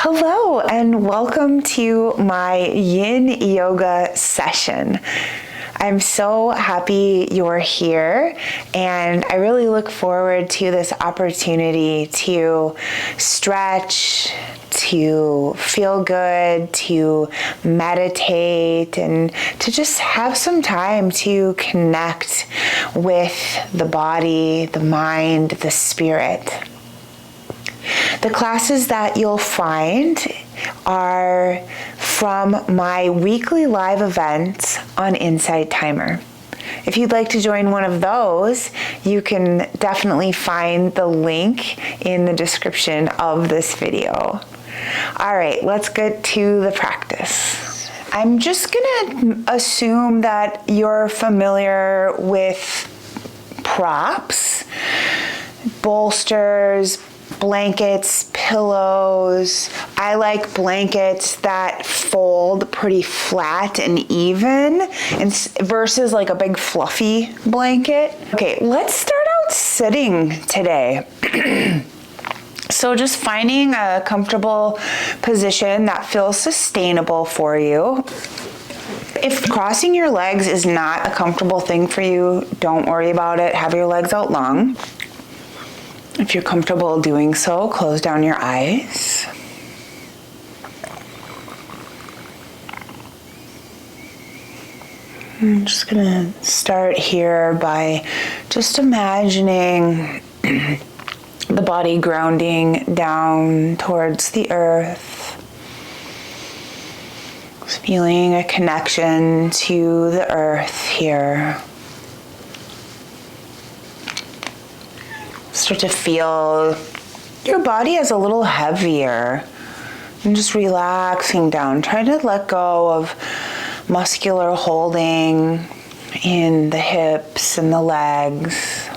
Hello and welcome to my Yin Yoga session. I'm so happy you're here, and I really look forward to this opportunity to stretch, to feel good, to meditate, and to just have some time to connect with the body, the mind, the spirit. The classes that you'll find are from my weekly live events on Insight Timer. If you'd like to join one of those, you can definitely find the link in the description of this video. All right, let's get to the practice. I'm just gonna assume that you're familiar with props, bolsters, blankets, pillows. I like blankets that fold pretty flat and even versus like a big fluffy blanket. Okay, let's start out sitting today. So just finding a comfortable position that feels sustainable for you. If crossing your legs is not a comfortable thing for you, don't worry about it. Have your legs out long. If you're comfortable doing so, close down your eyes. I'm just gonna start here by just imagining the body grounding down towards the earth. Just feeling a connection to the earth here. Start to feel your body as a little heavier and just relaxing down. Try to let go of muscular holding in the hips and the legs.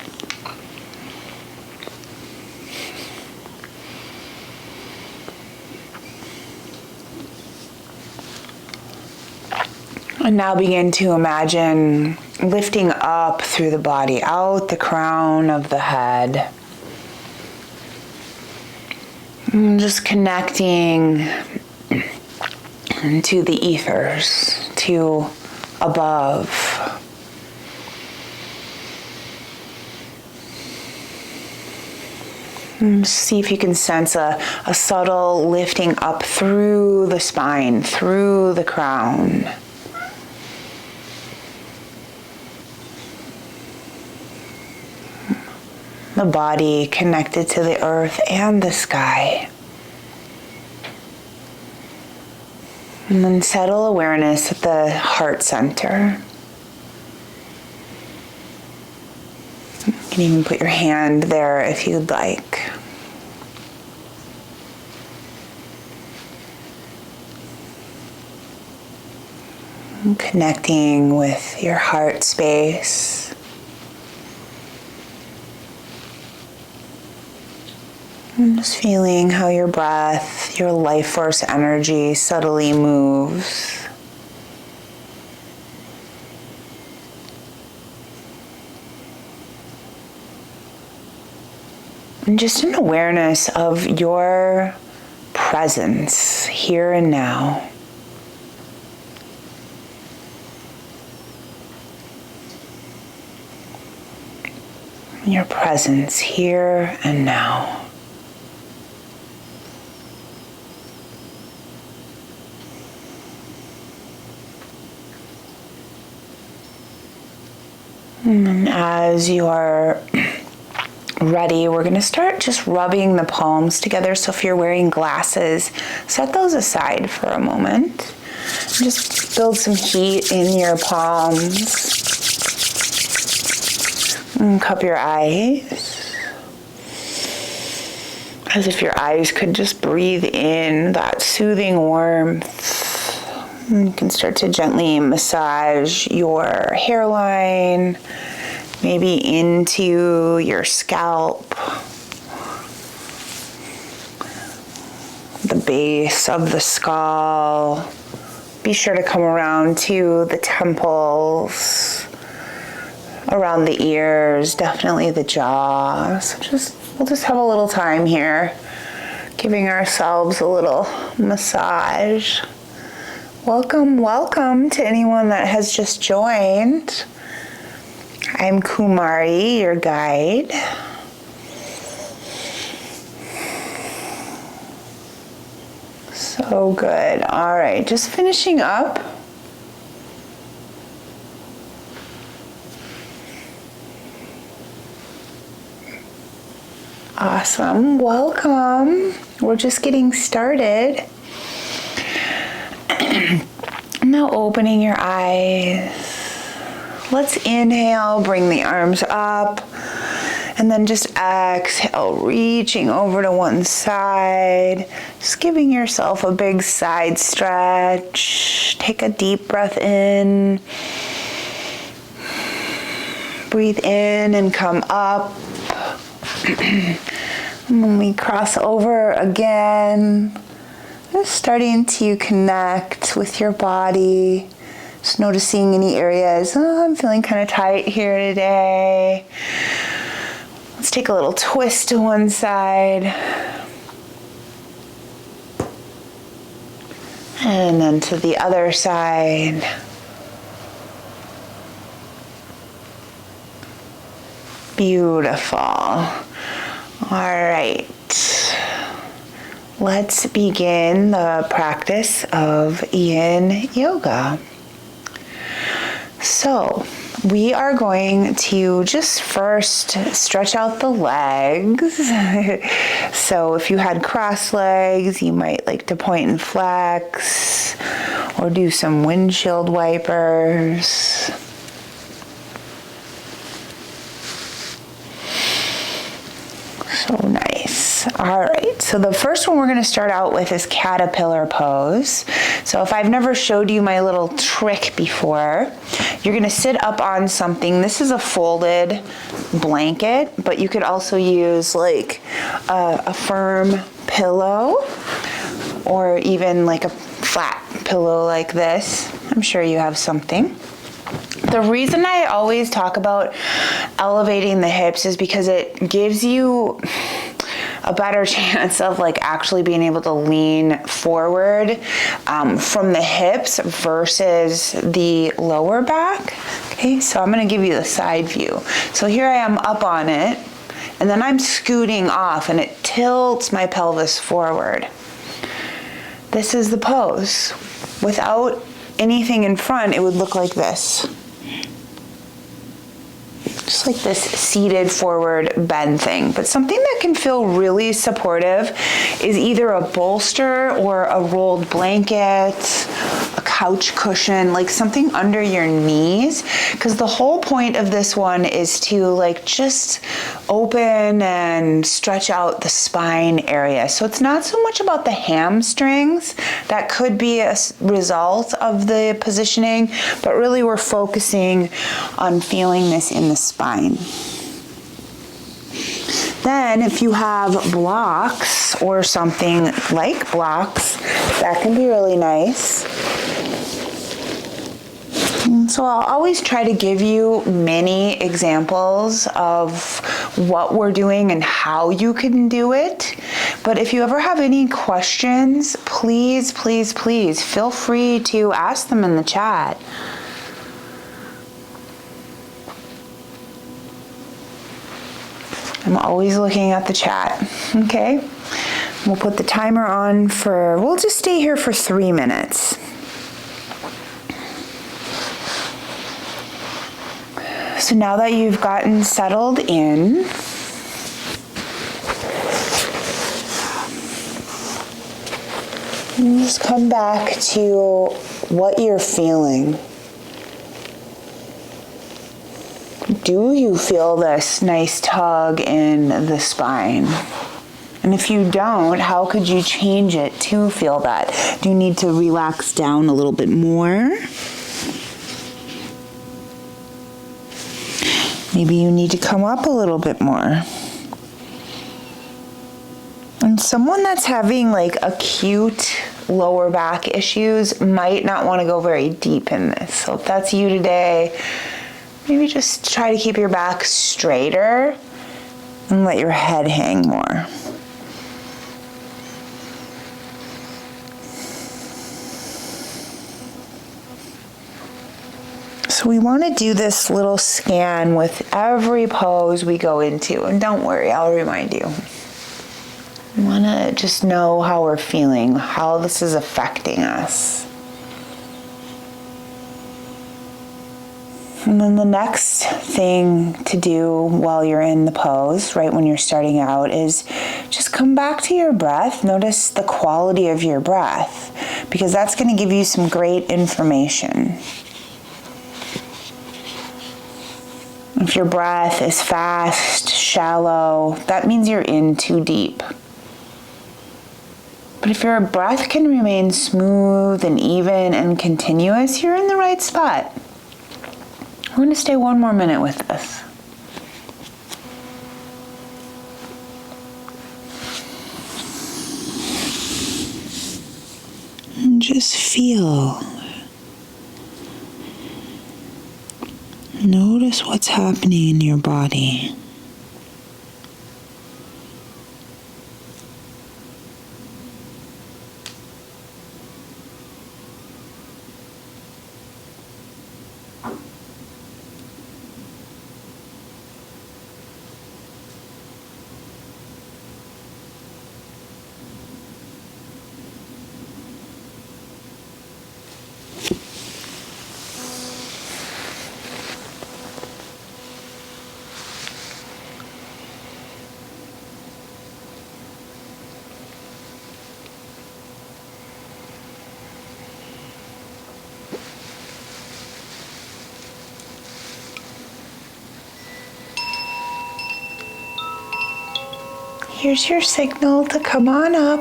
And now begin to imagine lifting up through the body, out the crown of the head. And just connecting to the ethers, to above. And see if you can sense a subtle lifting up through the spine, through the crown. The body connected to the earth and the sky. And then settle awareness at the heart center. You can even put your hand there if you'd like. And connecting with your heart space. And just feeling how your breath, your life force energy subtly moves. And just an awareness of your presence here and now. Your presence here and now. And as you are ready, we're going to start just rubbing the palms together. So if you're wearing glasses, set those aside for a moment. Just build some heat in your palms. And cup your eyes. As if your eyes could just breathe in that soothing warmth. You can start to gently massage your hairline, maybe into your scalp, the base of the skull. Be sure to come around to the temples, around the ears, definitely the jaw. So we'll just have a little time here Giving ourselves a little massage. Welcome to anyone that has just joined. I'm Kumari, your guide. So good. All right, just finishing up. Awesome. Welcome. We're just getting started. Now opening your eyes. Let's inhale, bring the arms up, and then just exhale, reaching over to one side. Just giving yourself a big side stretch. Take a deep breath in. Breathe in and come up. And when we cross over again, just starting to connect with your body. Just noticing any areas. Oh, I'm feeling kind of tight here today. Let's take a little twist to one side. And then to the other side. Beautiful. All right. Let's begin the practice of Yin Yoga. So, we are going to just first stretch out the legs. So if you had cross legs, you might like to point and flex or do some windshield wipers. So nice. All right, so the first one we're going to start out with is caterpillar pose. So if I've never showed you my little trick before, you're going to sit up on something. This is a folded blanket, but you could also use like a firm pillow or even like a flat pillow like this. I'm sure you have something. The reason I always talk about elevating the hips is because it gives you a better chance of like actually being able to lean forward from the hips versus the lower back. Okay, so I'm going to give you the side view. So here I am up on it, and then I'm scooting off, and it tilts my pelvis forward. This is the pose. Without anything in front, it would look like this. Just like this seated forward bend thing. But something that can feel really supportive is either a bolster or a rolled blanket, a couch cushion, like something under your knees. Because the whole point of this one is to like just open and stretch out the spine area. So it's not so much about the hamstrings. That could be a result of the positioning, but really we're focusing on feeling this in the spine. Then if you have blocks or something like blocks, that can be really nice. So I'll always try to give you many examples of what we're doing and how you can do it. But if you ever have any questions, please feel free to ask them in the chat. I'm always looking at the chat, okay? We'll put the timer on we'll just stay here for 3 minutes. So now that you've gotten settled in, just come back to what you're feeling. Do you feel this nice tug in the spine? And if you don't, how could you change it to feel that? Do you need to relax down a little bit more? Maybe you need to come up a little bit more. And someone that's having like acute lower back issues might not want to go very deep in this. So if that's you today, maybe just try to keep your back straighter and let your head hang more. So we want to do this little scan with every pose we go into. And don't worry, I'll remind you. We want to just know how we're feeling, how this is affecting us. And then the next thing to do while you're in the pose, right when you're starting out, is just come back to your breath. Notice the quality of your breath, because that's going to give you some great information. If your breath is fast, shallow, that means you're in too deep. But if your breath can remain smooth and even and continuous, you're in the right spot. We're going to stay one more minute with this. And just feel. Notice what's happening in your body. Here's your signal to come on up.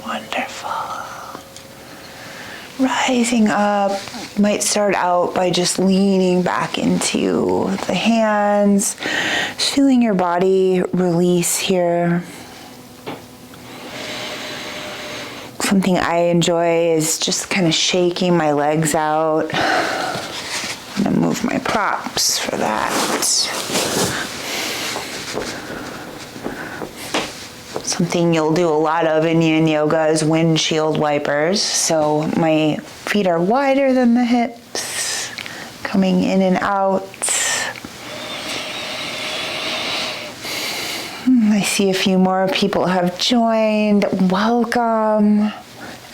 Wonderful. Rising up, might start out by just leaning back into the hands, just feeling your body release here. Something I enjoy is just kind of shaking my legs out. I'm gonna move my props for that. Something you'll do a lot of in Yin Yoga is windshield wipers. So my feet are wider than the hips, coming in and out. I see a few more people have joined. Welcome.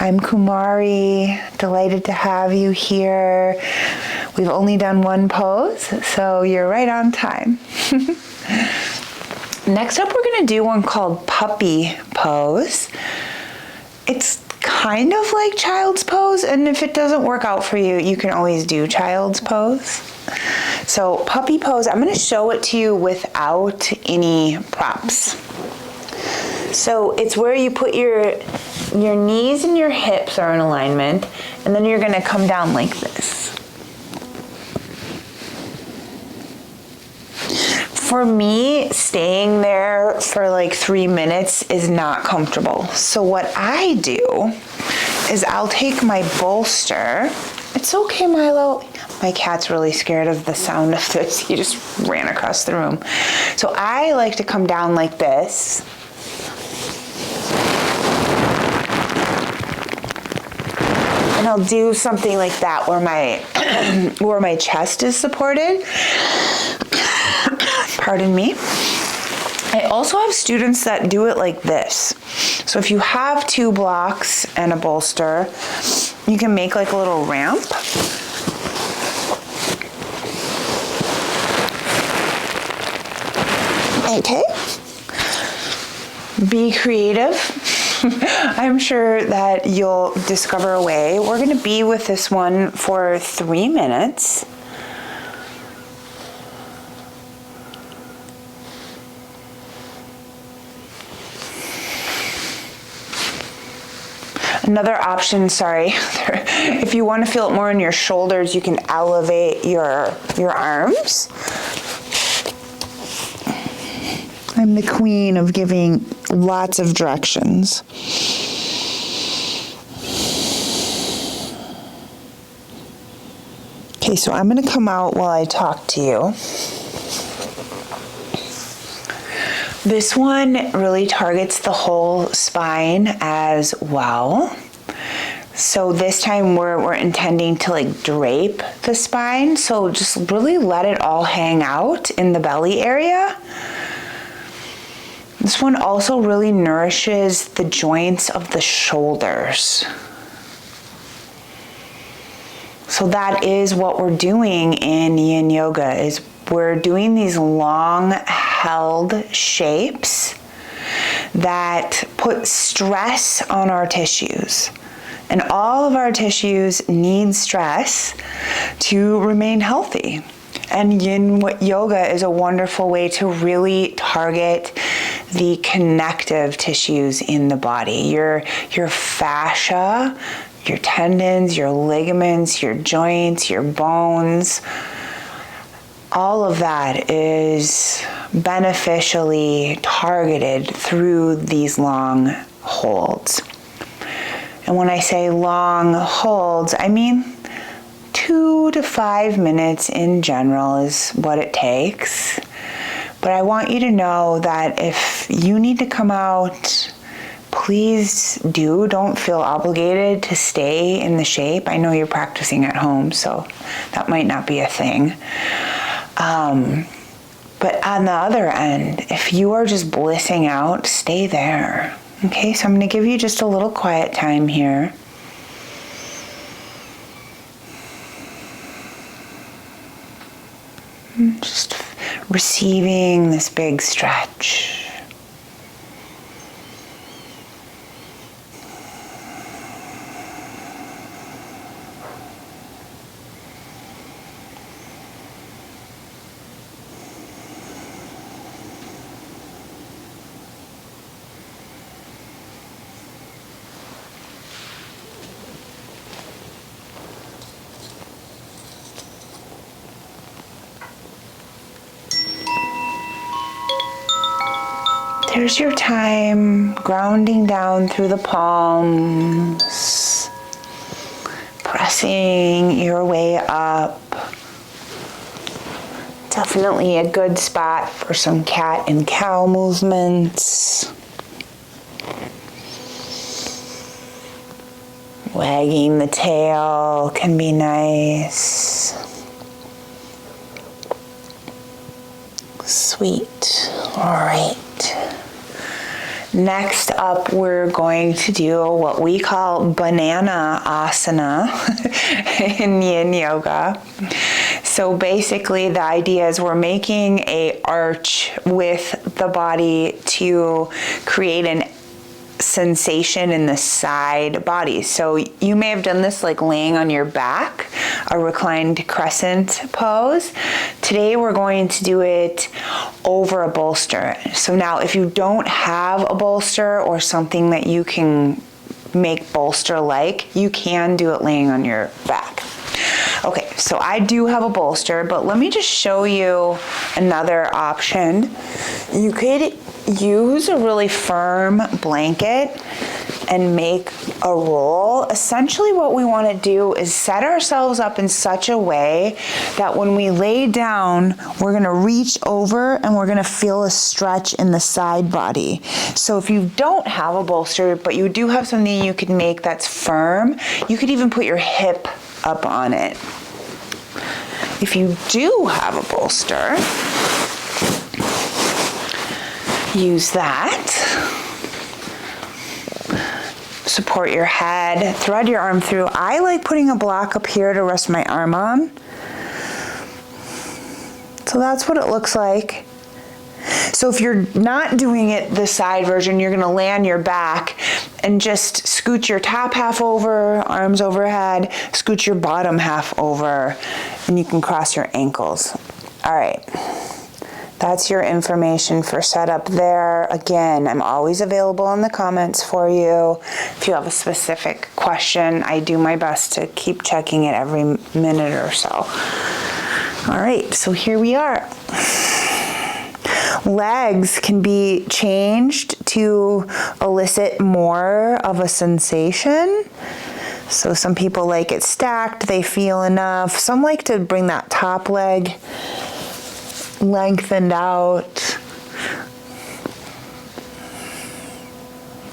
I'm Kumari. Delighted to have you here. We've only done one pose, so you're right on time. Next up, we're going to do one called puppy pose. It's kind of like child's pose, and if it doesn't work out for you, you can always do child's pose. So puppy pose, I'm going to show it to you without any props. So it's where you put your knees and your hips are in alignment, and then you're going to come down like this. For me, staying there for like 3 minutes is not comfortable. So what I do is I'll take my bolster. It's okay, Milo. My cat's really scared of the sound of this. He just ran across the room. So I like to come down like this. And I'll do something like that where my chest is supported. Pardon me. I also have students that do it like this. So if you have 2 blocks and a bolster, you can make like a little ramp. Okay. Be creative. I'm sure that you'll discover a way. We're going to be with this one for 3 minutes. Another option, if you want to feel it more in your shoulders, you can elevate your arms. I'm the queen of giving lots of directions. Okay, so I'm going to come out while I talk to you. This one really targets the whole spine as well. So this time we're intending to like drape the spine. So just really let it all hang out in the belly area. This one also really nourishes the joints of the shoulders. So that is what we're doing in Yin Yoga, is we're doing these long held shapes that put stress on our tissues. And all of our tissues need stress to remain healthy. And Yin Yoga is a wonderful way to really target the connective tissues in the body. Your fascia, your tendons, your ligaments, your joints, your bones. All of that is beneficially targeted through these long holds. And when I say long holds, I mean 2 to 5 minutes in general is what it takes. But I want you to know that if you need to come out, please do. Don't feel obligated to stay in the shape. I know you're practicing at home, so that might not be a thing. But on the other end, if you are just blissing out, stay there. Okay, so I'm going to give you just a little quiet time here. Just receiving this big stretch. There's your time, grounding down through the palms, pressing your way up. Definitely a good spot for some cat and cow movements. Wagging the tail can be nice. Sweet. All right. Next up, we're going to do what we call banana asana in Yin Yoga. So basically the idea is we're making an arch with the body to create an sensation in the side body. So you may have done this like laying on your back, a reclined crescent pose. Today we're going to do it over a bolster. So now if you don't have a bolster or something that you can make bolster like, you can do it laying on your back. Okay, so I do have a bolster, but let me just show you another option. You could use a really firm blanket and make a roll. Essentially what we want to do is set ourselves up in such a way that when we lay down, we're going to reach over and we're going to feel a stretch in the side body. So if you don't have a bolster, but you do have something you can make that's firm, you could even put your hip up on it. If you do have a bolster, use that. Support your head, thread your arm through. I like putting a block up here to rest my arm on. So that's what it looks like. So if you're not doing it the side version, you're gonna lay on your back and just scoot your top half over, arms overhead, scoot your bottom half over, and you can cross your ankles. All right. That's your information for setup there. Again, I'm always available in the comments for you. If you have a specific question, I do my best to keep checking it every minute or so. All right, so here we are. Legs can be changed to elicit more of a sensation. So some people like it stacked, they feel enough. Some like to bring that top leg lengthened out.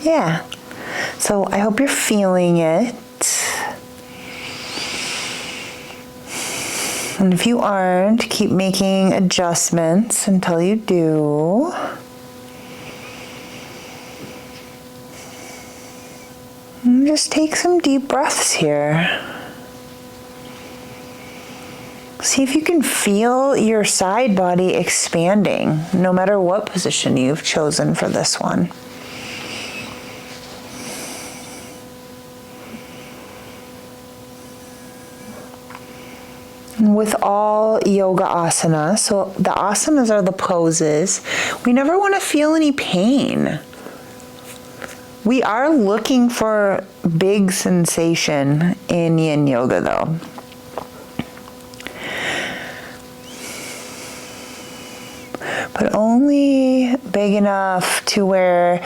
Yeah. So I hope you're feeling it. And if you aren't, keep making adjustments until you do. And just take some deep breaths here. See if you can feel your side body expanding, no matter what position you've chosen for this one. With all yoga asanas, so the asanas are the poses, we never want to feel any pain. We are looking for big sensation in yin yoga though. But only big enough to where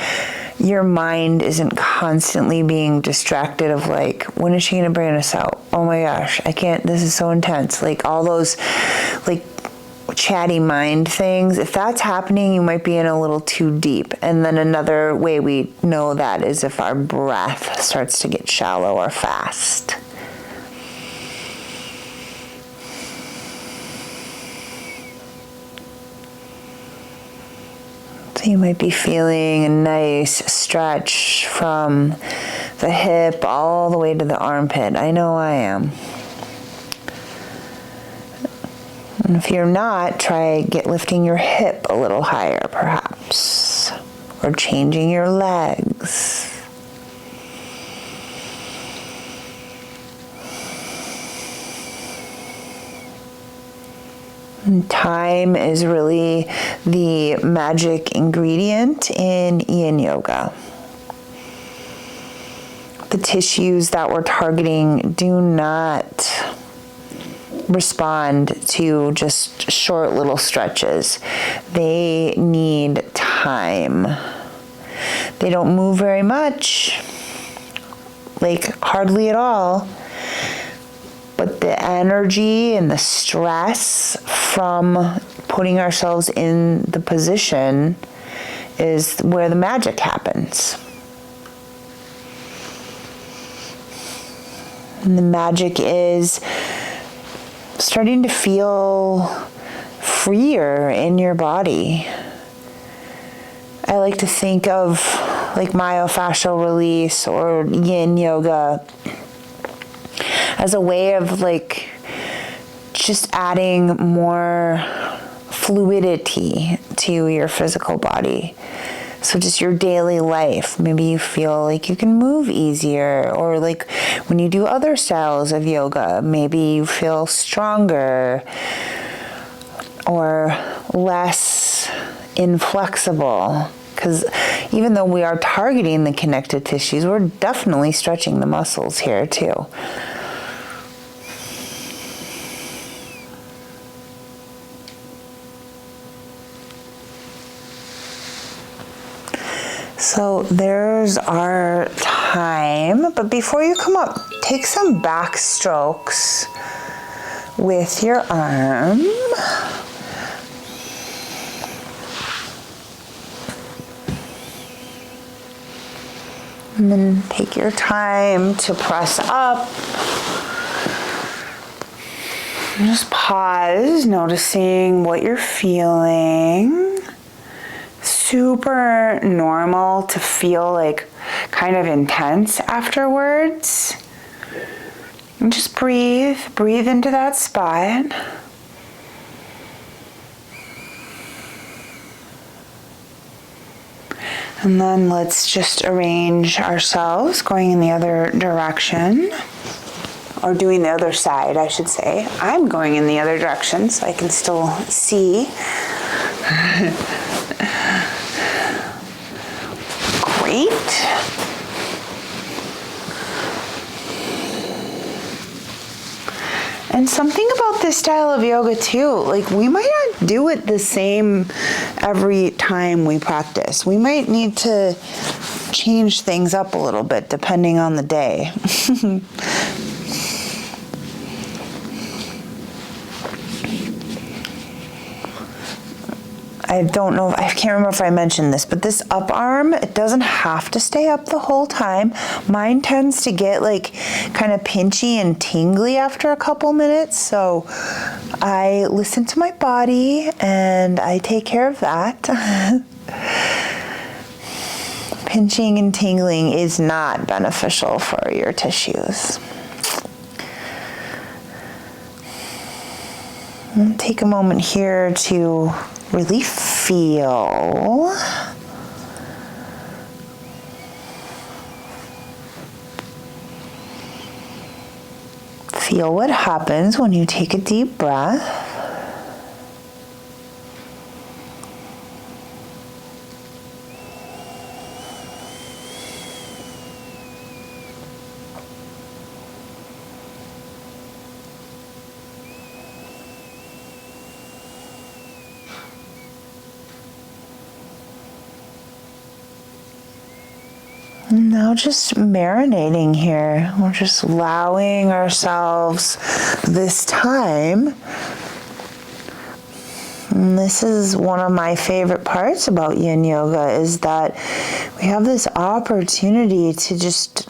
your mind isn't constantly being distracted of like, when is she going to bring us out? Oh my gosh, I can't, this is so intense. Like all those like chatty mind things. If that's happening, you might be in a little too deep. And then another way we know that is if our breath starts to get shallow or fast. You might be feeling a nice stretch from the hip all the way to the armpit. I know I am. And if you're not, try lifting your hip a little higher perhaps, or changing your legs. And time is really the magic ingredient in yin yoga. The tissues that we're targeting do not respond to just short little stretches. They need time. They don't move very much, like hardly at all. But the energy and the stress from putting ourselves in the position is where the magic happens. And the magic is starting to feel freer in your body. I like to think of like myofascial release or yin yoga as a way of like just adding more fluidity to your physical body. So just your daily life, maybe you feel like you can move easier, or like when you do other styles of yoga, maybe you feel stronger or less inflexible. Because even though we are targeting the connective tissues, we're definitely stretching the muscles here too. So there's our time, but before you come up, take some back strokes with your arm. And then take your time to press up. And just pause, noticing what you're feeling. Super normal to feel like kind of intense afterwards. And just breathe into that spot. And then let's just arrange ourselves going in the other direction, or doing the other side, I should say. I'm going in the other direction so I can still see. Great. And something about this style of yoga too, like we might not do it the same every time we practice. We might need to change things up a little bit depending on the day. I don't know, I can't remember if I mentioned this, but this up arm, it doesn't have to stay up the whole time. Mine tends to get like kind of pinchy and tingly after a couple minutes, so I listen to my body and I take care of that. Pinching and tingling is not beneficial for your tissues. Take a moment here to really feel. Feel what happens when you take a deep breath. Now just marinating here. We're just allowing ourselves this time. And this is one of my favorite parts about Yin Yoga, is that we have this opportunity to just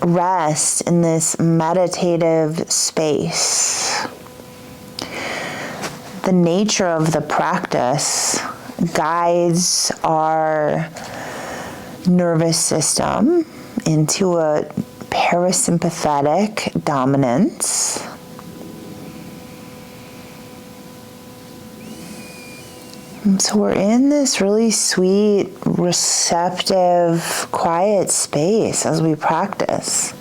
rest in this meditative space. The nature of the practice guides our nervous system into a parasympathetic dominance. And so we're in this really sweet, receptive, quiet space as we practice.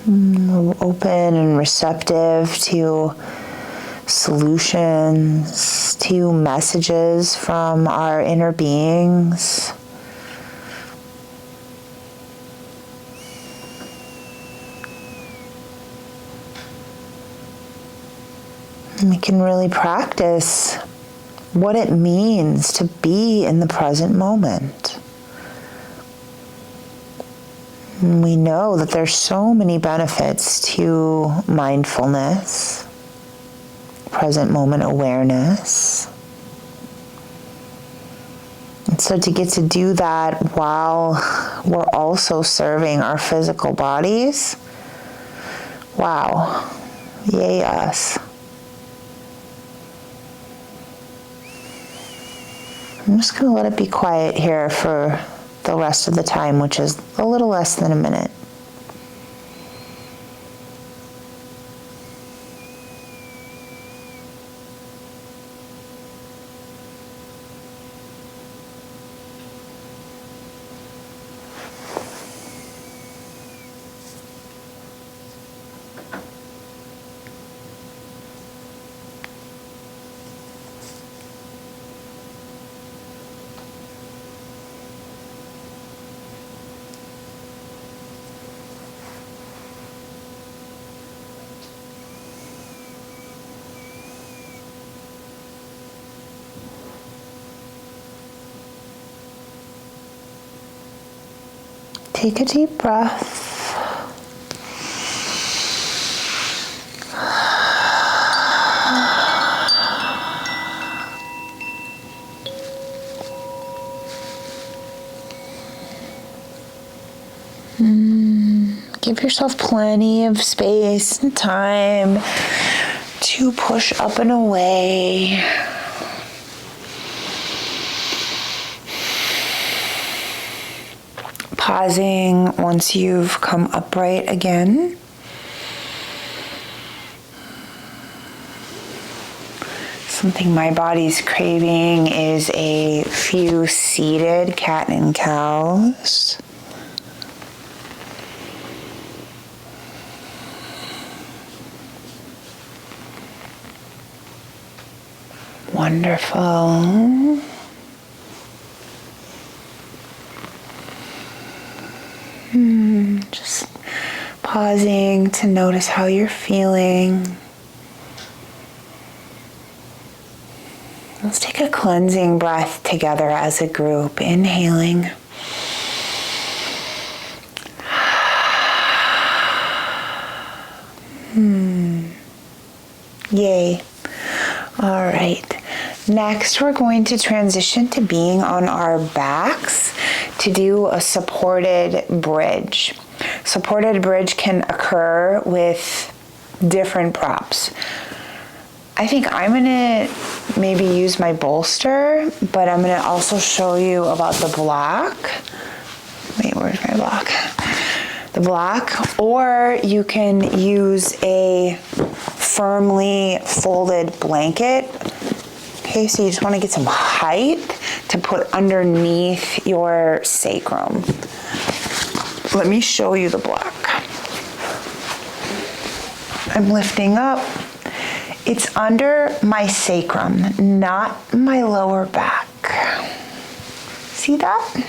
Open and receptive to solutions, to messages from our inner beings. And we can really practice what it means to be in the present moment. And we know that there's so many benefits to mindfulness, present moment awareness. And so to get to do that while we're also serving our physical bodies, wow, yay us. I'm just going to let it be quiet here for the rest of the time, which is a little less than a minute. Take a deep breath. Give yourself plenty of space and time to push up and away. Pausing once you've come upright again. Something my body's craving is a few seated cat and cows. Wonderful. Just pausing to notice how you're feeling. Let's take a cleansing breath together as a group. Inhaling. Next, we're going to transition to being on our backs to do a supported bridge. Supported bridge can occur with different props. I think I'm gonna maybe use my bolster, but I'm gonna also show you about the block. Wait, where's my block? The block, or you can use a firmly folded blanket. Okay, so you just wanna get some height to put underneath your sacrum. Let me show you the block. I'm lifting up. It's under my sacrum, not my lower back. See that?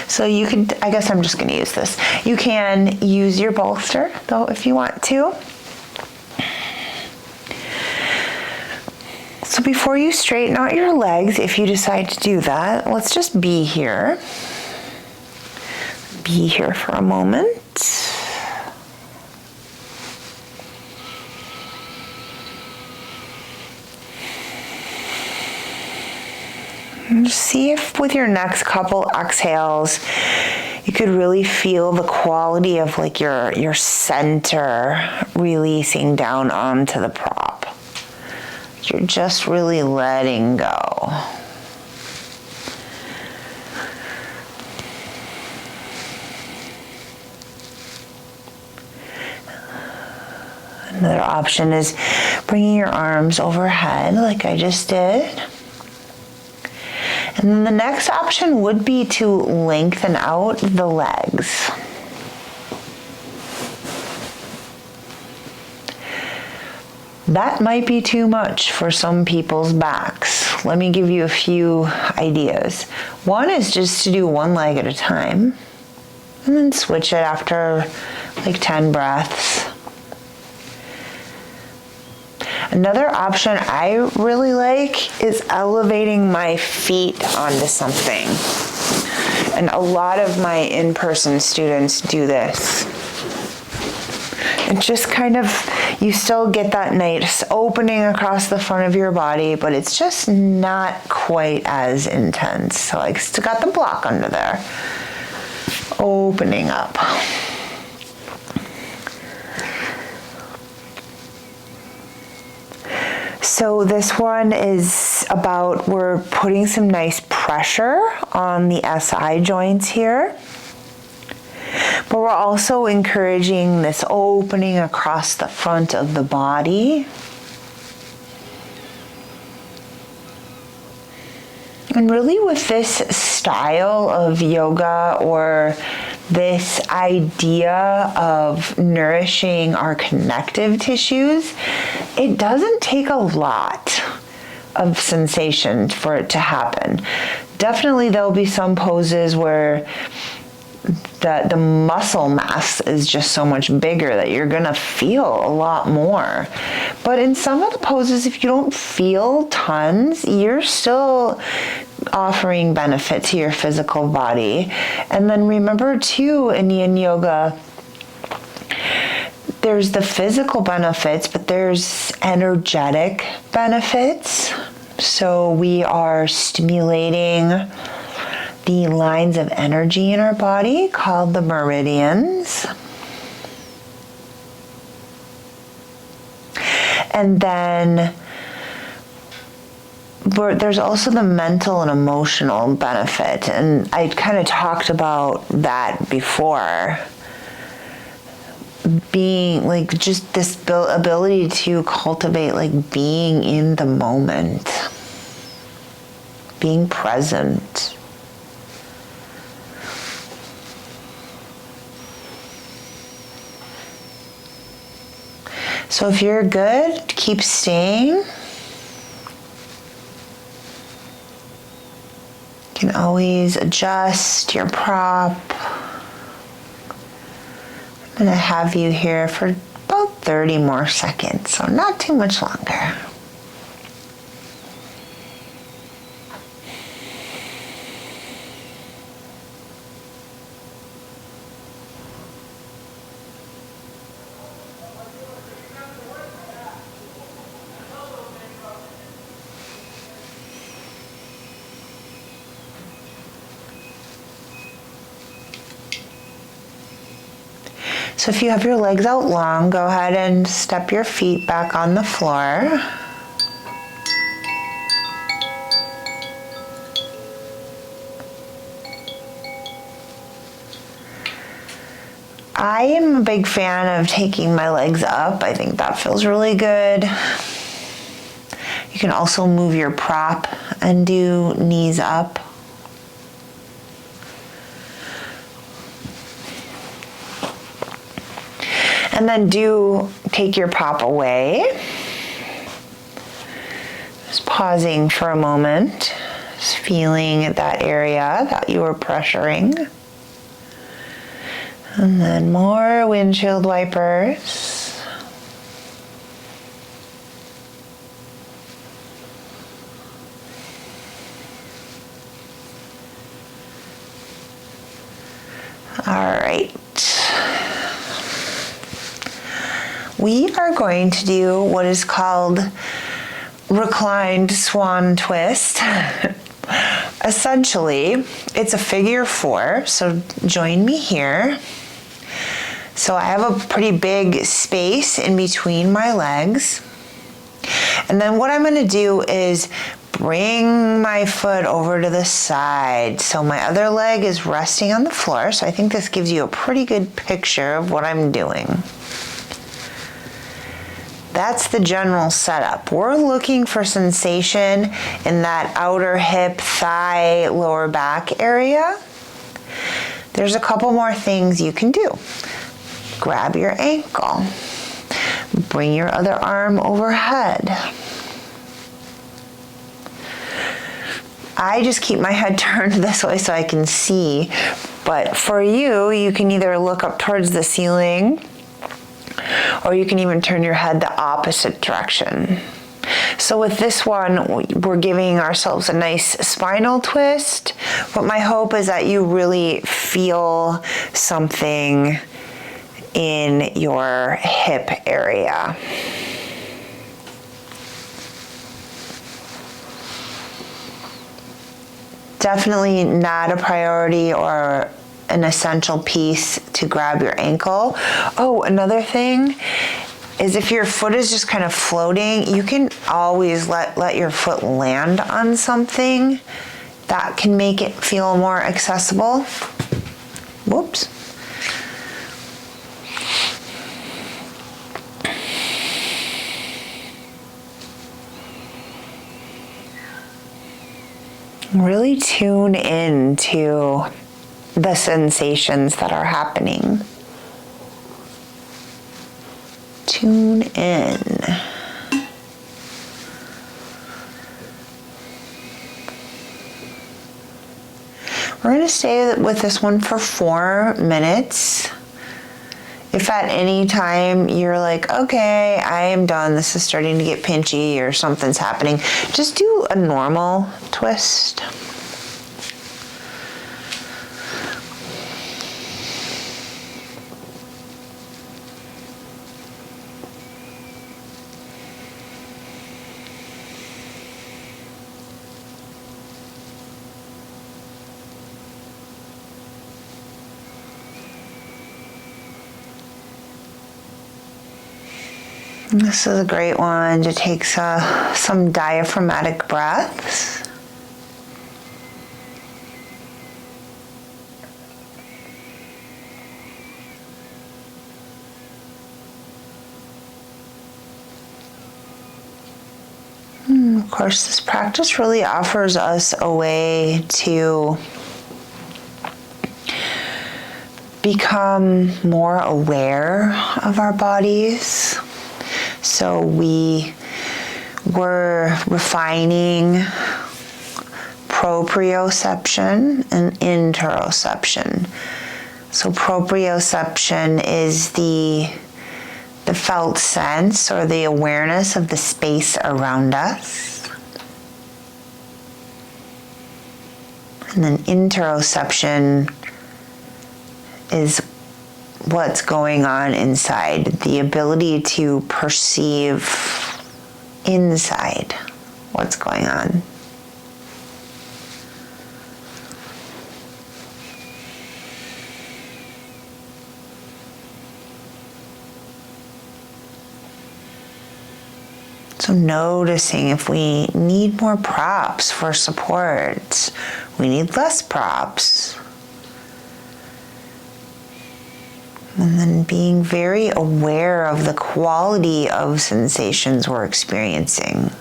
So you can, I guess I'm just gonna use this. You can use your bolster though if you want to. So before you straighten out your legs, if you decide to do that, let's just be here. Be here for a moment. And just see if with your next couple exhales, you could really feel the quality of like your center releasing down onto the prop. You're just really letting go. Another option is bringing your arms overhead like I just did. And then the next option would be to lengthen out the legs. That might be too much for some people's backs. Let me give you a few ideas. One is just to do one leg at a time and then switch it after like 10 breaths. Another option I really like is elevating my feet onto something. And a lot of my in-person students do this. And just kind of, you still get that nice opening across the front of your body, but it's just not quite as intense. So I still got the block under there. Opening up. So this one is about, we're putting some nice pressure on the SI joints here. But we're also encouraging this opening across the front of the body. And really with this style of yoga or this idea of nourishing our connective tissues, it doesn't take a lot of sensation for it to happen. Definitely there'll be some poses where the muscle mass is just so much bigger that you're gonna feel a lot more. But in some of the poses, if you don't feel tons, you're still offering benefit to your physical body. And then remember too, in Yin Yoga, there's the physical benefits, but there's energetic benefits. So we are stimulating the lines of energy in our body called the meridians. And then there's also the mental and emotional benefit. And I kind of talked about that before. Being like just this ability to cultivate like being in the moment, being present. So if you're good, keep staying. You can always adjust your prop. I'm going to have you here for about 30 more seconds, so not too much longer. So if you have your legs out long, go ahead and step your feet back on the floor. I am a big fan of taking my legs up. I think that feels really good. You can also move your prop and do knees up. And then do take your prop away. Just pausing for a moment, just feeling that area that you were pressuring. And then more windshield wipers. All right. We are going to do what is called reclined swan twist. Essentially, it's a figure 4, so join me here. So I have a pretty big space in between my legs. And then what I'm going to do is bring my foot over to the side. So my other leg is resting on the floor. So I think this gives you a pretty good picture of what I'm doing. That's the general setup. We're looking for sensation in that outer hip, thigh, lower back area. There's a couple more things you can do. Grab your ankle. Bring your other arm overhead. I just keep my head turned this way so I can see. But for you, you can either look up towards the ceiling or you can even turn your head the opposite direction. So with this one, we're giving ourselves a nice spinal twist, but my hope is that you really feel something in your hip area. Definitely not a priority or an essential piece to grab your ankle. Oh, another thing is if your foot is just kind of floating, you can always let your foot land on something. That can make it feel more accessible. Whoops. Really tune in to the sensations that are happening. Tune in. We're going to stay with this one for 4 minutes. If at any time you're like, okay, I am done, this is starting to get pinchy or something's happening, just do a normal twist. This is a great one to take some diaphragmatic breaths. Of course, this practice really offers us a way to become more aware of our bodies. So we were refining proprioception and interoception. So proprioception is the felt sense or the awareness of the space around us. And then interoception is what's going on inside, the ability to perceive inside what's going on. So noticing if we need more props for support, we need less props. And then being very aware of the quality of sensations we're experiencing.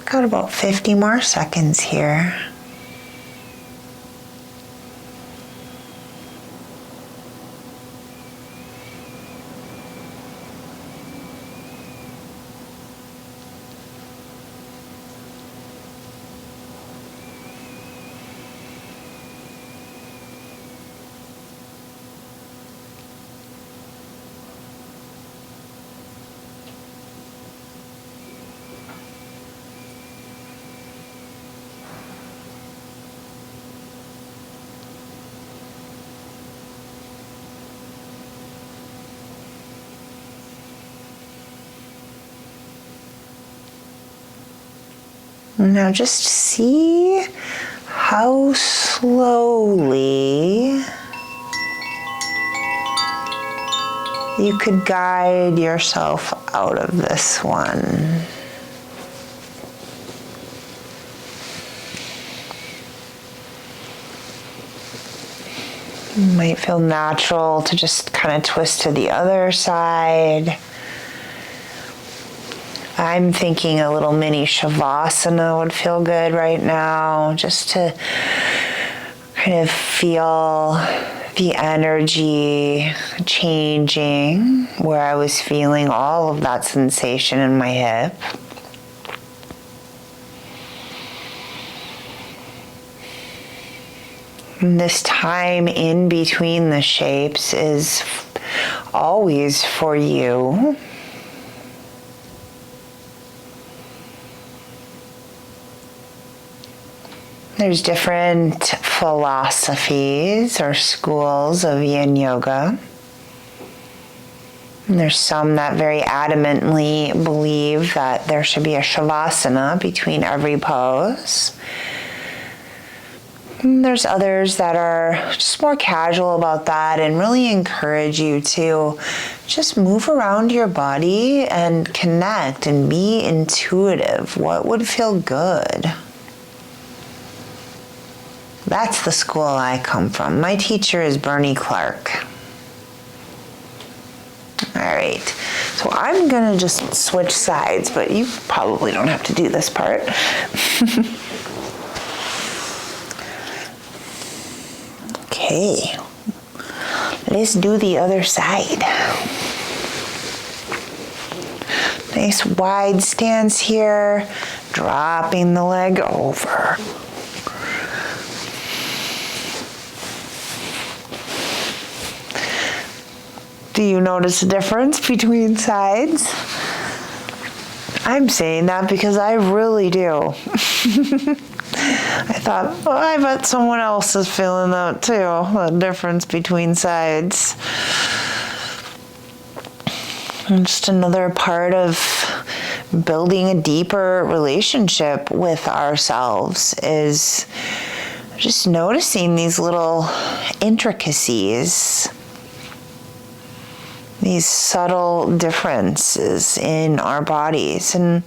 Got about 50 more seconds here. Now just see how slowly you could guide yourself out of this one. It might feel natural to just kind of twist to the other side. I'm thinking a little mini shavasana would feel good right now, just to kind of feel the energy changing where I was feeling all of that sensation in my hip. And this time in between the shapes is always for you. There's different philosophies or schools of Yin Yoga. And there's some that very adamantly believe that there should be a shavasana between every pose. And there's others that are just more casual about that and really encourage you to just move around your body and connect and be intuitive. What would feel good? That's the school I come from. My teacher is Bernie Clark. All right, so I'm gonna just switch sides, but you probably don't have to do this part. Okay, let's do the other side. Nice wide stance here, dropping the leg over. Do you notice a difference between sides? I'm saying that because I really do. I thought, well, I bet someone else is feeling that too, the difference between sides. And just another part of building a deeper relationship with ourselves is just noticing these little intricacies, these subtle differences in our bodies. And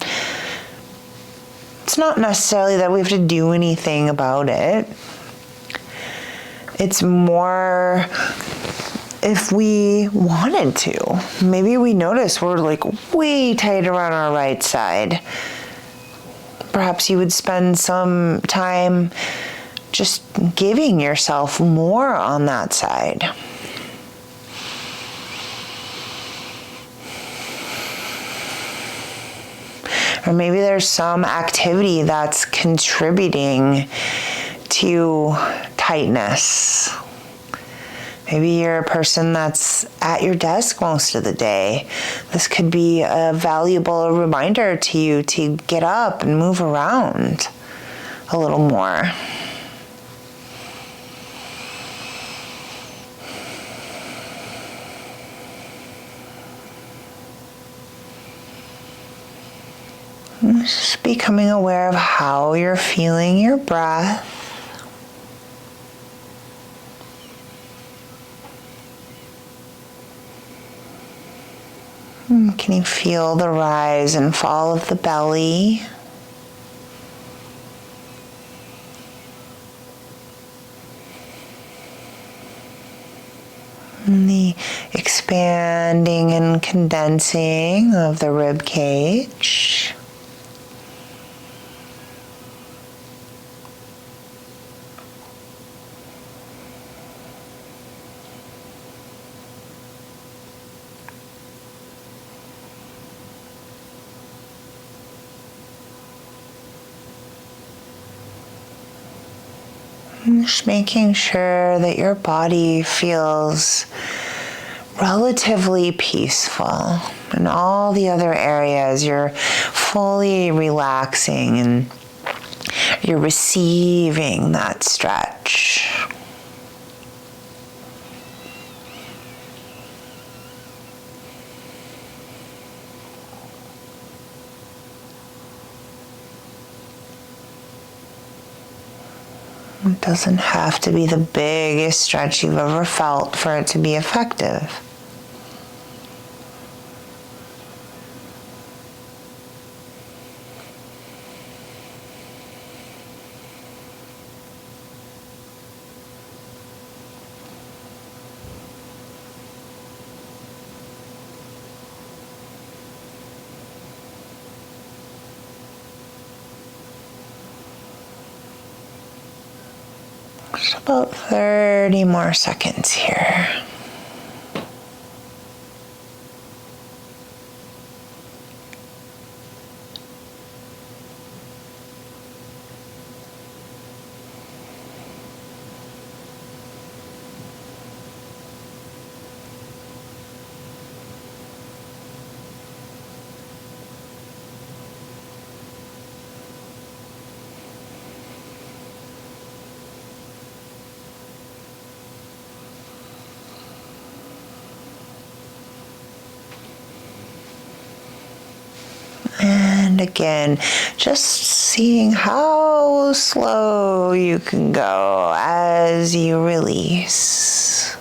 it's not necessarily that we have to do anything about it. It's more if we wanted to. Maybe we notice we're like way tighter on our right side. Perhaps you would spend some time just giving yourself more on that side. Or maybe there's some activity that's contributing to tightness. Maybe you're a person that's at your desk most of the day. This could be a valuable reminder to you to get up and move around a little more. Just becoming aware of how you're feeling your breath. Can you feel the rise and fall of the belly? And the expanding and condensing of the rib cage. Just making sure that your body feels relatively peaceful. In all the other areas, you're fully relaxing and you're receiving that stretch. It doesn't have to be the biggest stretch you've ever felt for it to be effective. Just about 30 more seconds here. And again, just seeing how slow you can go as you release.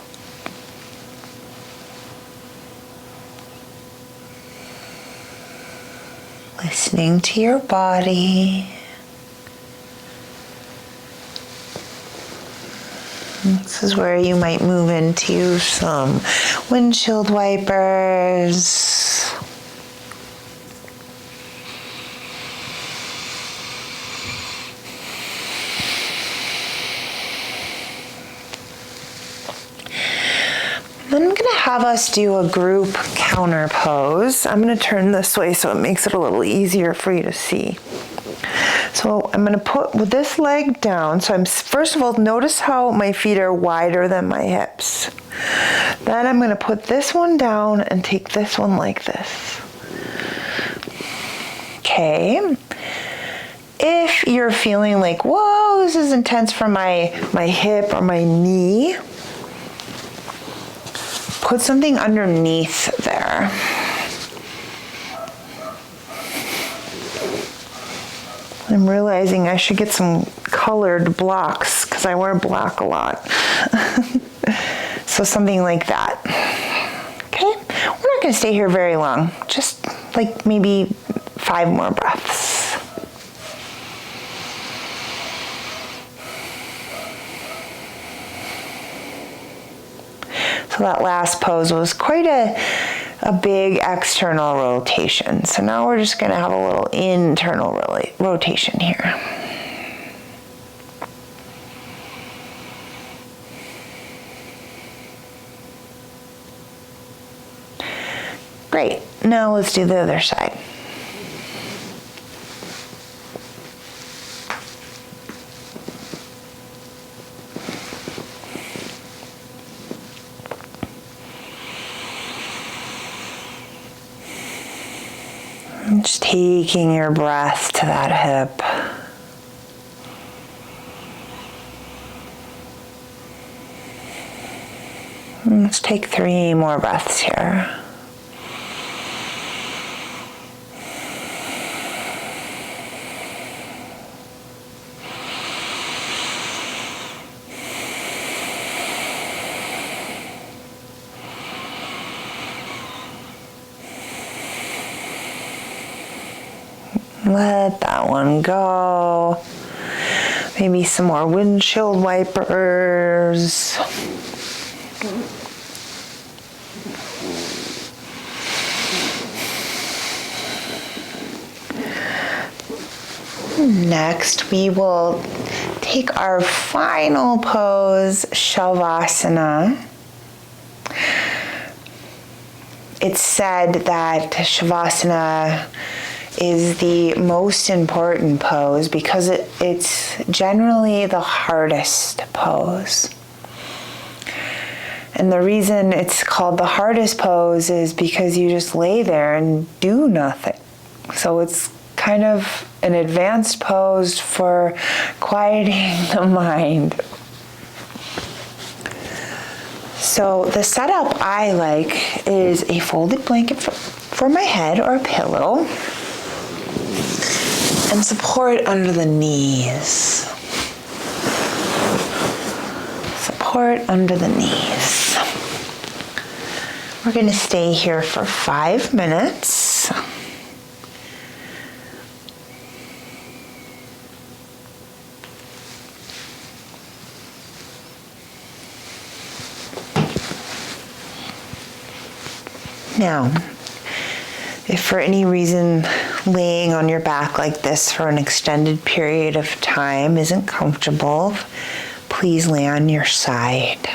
Listening to your body. This is where you might move into some windshield wipers. Then I'm going to have us do a group counter pose. I'm going to turn this way so it makes it a little easier for you to see. So I'm going to put this leg down. So first of all, notice how my feet are wider than my hips. Then I'm going to put this one down and take this one like this. Okay. If you're feeling like, whoa, this is intense for my hip or my knee, put something underneath there. I'm realizing I should get some colored blocks because I wear black a lot. So something like that. Okay, we're not going to stay here very long. Just like maybe 5 more breaths. So that last pose was quite a big external rotation. So now we're just going to have a little internal rotation here. Great. Now let's do the other side. Just taking your breath to that hip. Let's take 3 more breaths here. Let that one go. Maybe some more windshield wipers. Next, we will take our final pose, Shavasana. It's said that Shavasana is the most important pose because it's generally the hardest pose. And the reason it's called the hardest pose is because you just lay there and do nothing. So it's kind of an advanced pose for quieting the mind. So the setup I like is a folded blanket for my head or a pillow and support under the knees. Support under the knees. We're going to stay here for 5 minutes. Now, if for any reason laying on your back like this for an extended period of time isn't comfortable, please lay on your side.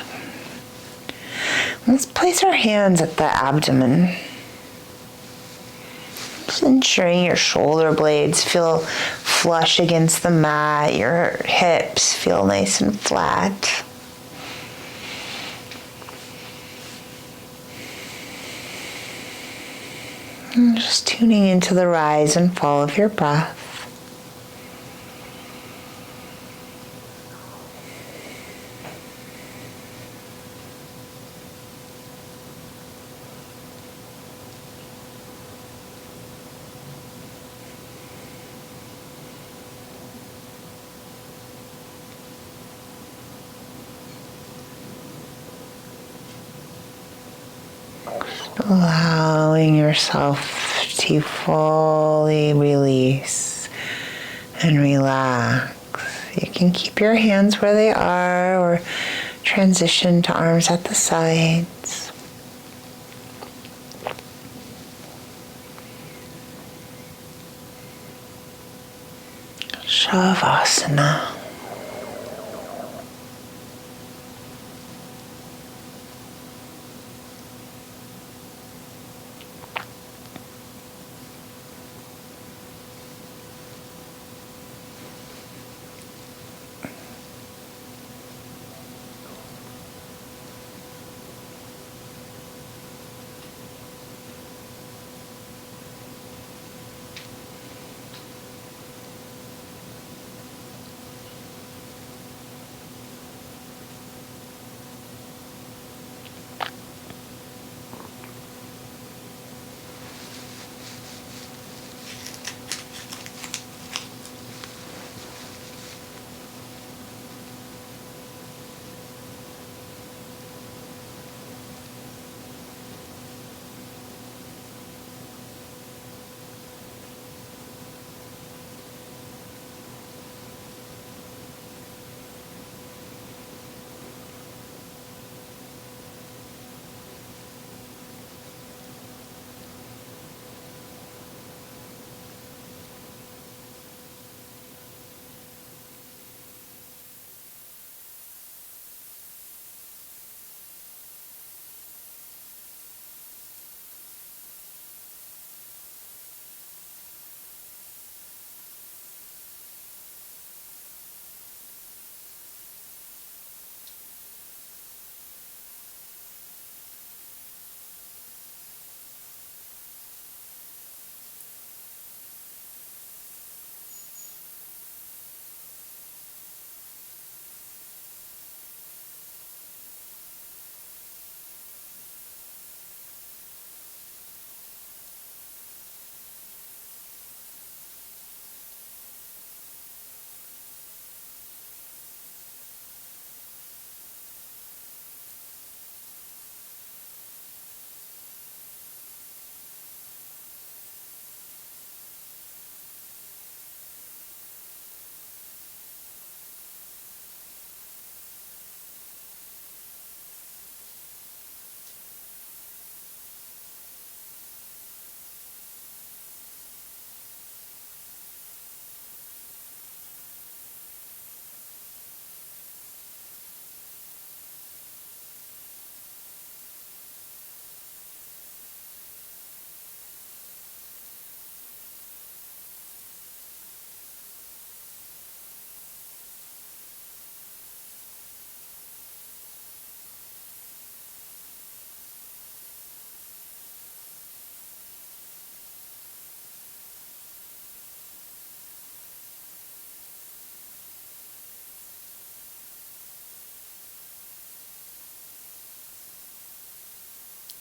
Let's place our hands at the abdomen. Just ensuring your shoulder blades feel flush against the mat, your hips feel nice and flat. And just tuning into the rise and fall of your breath. Allowing yourself to fully release and relax. You can keep your hands where they are or transition to arms at the sides. Shavasana.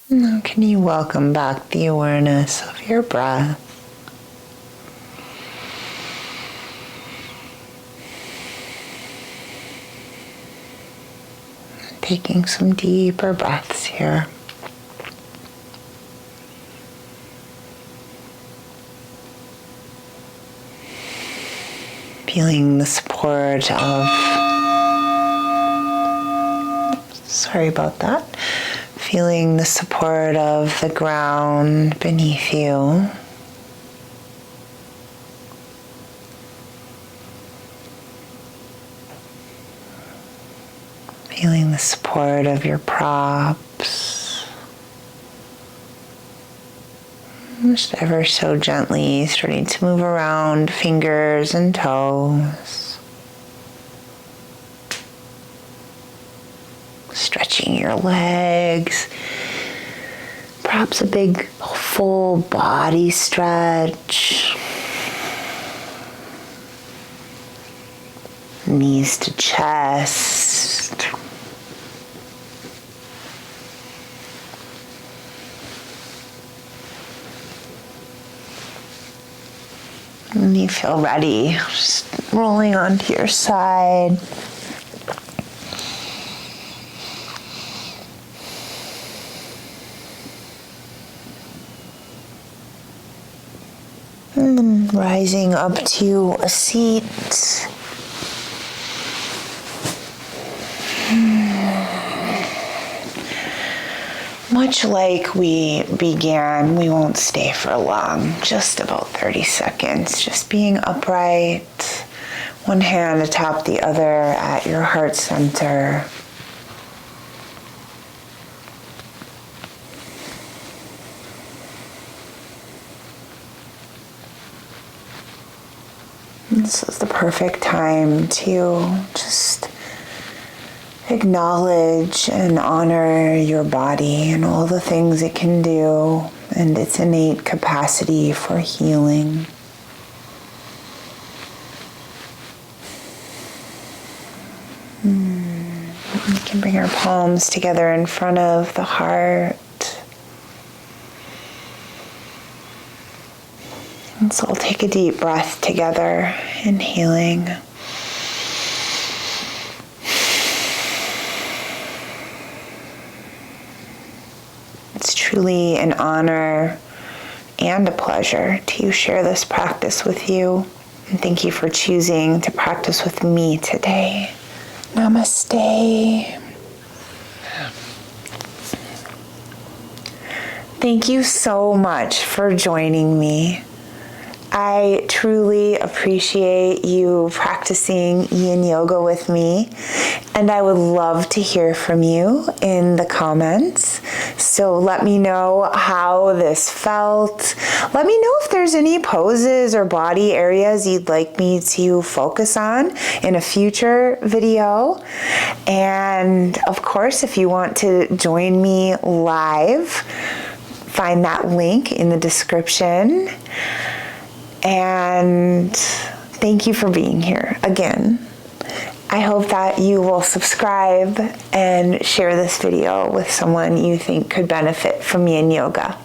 Now can you welcome back the awareness of your breath? Taking some deeper breaths here. Feeling the support of, sorry about that, feeling the support of the ground beneath you. Feeling the support of your props. Just ever so gently starting to move around fingers and toes. Stretching your legs. Perhaps a big full body stretch. Knees to chest. When you feel ready, just rolling onto your side. And then rising up to a seat. Much like we began, we won't stay for long, just about 30 seconds. Just being upright, one hand atop the other at your heart center. This is the perfect time to just acknowledge and honor your body and all the things it can do and its innate capacity for healing. We can bring our palms together in front of the heart. And so we'll take a deep breath together, inhaling. It's truly an honor and a pleasure to share this practice with you. And thank you for choosing to practice with me today. Namaste. Thank you so much for joining me. I truly appreciate you practicing yin yoga with me, and I would love to hear from you in the comments. So let me know how this felt. Let me know if there's any poses or body areas you'd like me to focus on in a future video. And of course, if you want to join me live, find that link in the description. And thank you for being here again. I hope that you will subscribe and share this video with someone you think could benefit from yin yoga.